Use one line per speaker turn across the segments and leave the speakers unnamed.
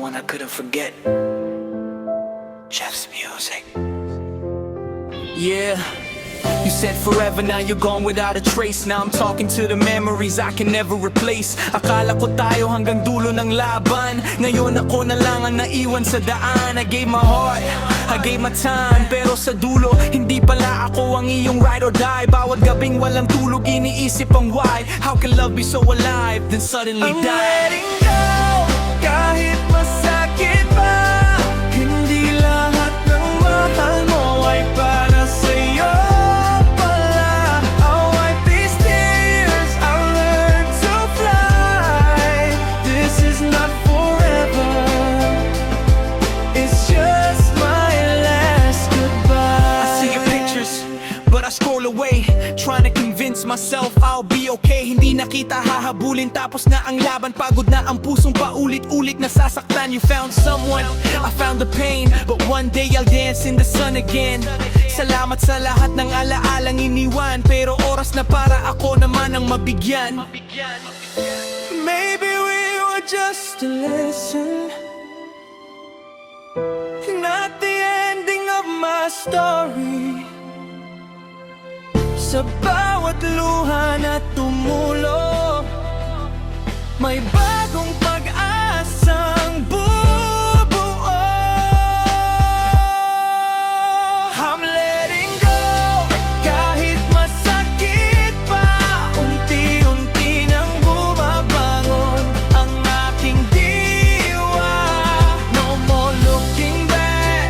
one I couldn't forget. Jeff's music.
Yeah, you said forever, now you're gone without a trace. Now I'm talking to the memories I can never replace. Akala ko tayo hanggang dulo ng laban. Ngayon ako na lang ang naiwan sa daan. I gave my heart, I gave my time, pero sa dulo, hindi pala ako ang iyong ride or die. Bawat gabing walang tulog, iniisip ang why. How can love be so alive, then suddenly die? I'm letting go, kahit masakit pa. Hindi lahat ng mahal mo ay para sa'yo pala. I'll wipe these tears, I'll learn to fly. This is not forever, it's just my last goodbye. I see your pictures, but I scroll away, trying to convince myself I'll be okay. Hindi na kita hahabulin, tapos na ang laban. Pagod na ang pusong paulit-ulit nasasaktan. You found someone, I found the pain, but one day I'll dance in the sun again. Salamat sa lahat ng alaalang iniwan, pero oras na para ako naman ang mabigyan. Maybe we were just a lesson, not the ending of my story. Sa bawat luha na tumulo, may bagong pag-asang bubuo. I'm letting go, kahit masakit pa. Unti-unti nang bumabangon ang aking diwa. No more looking back,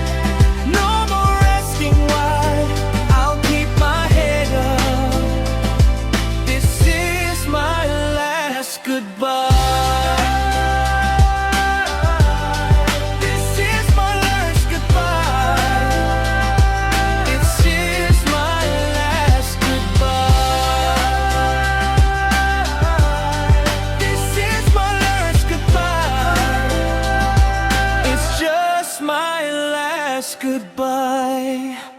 no more asking why. I'll keep my head up, this is my last goodbye. Goodbye.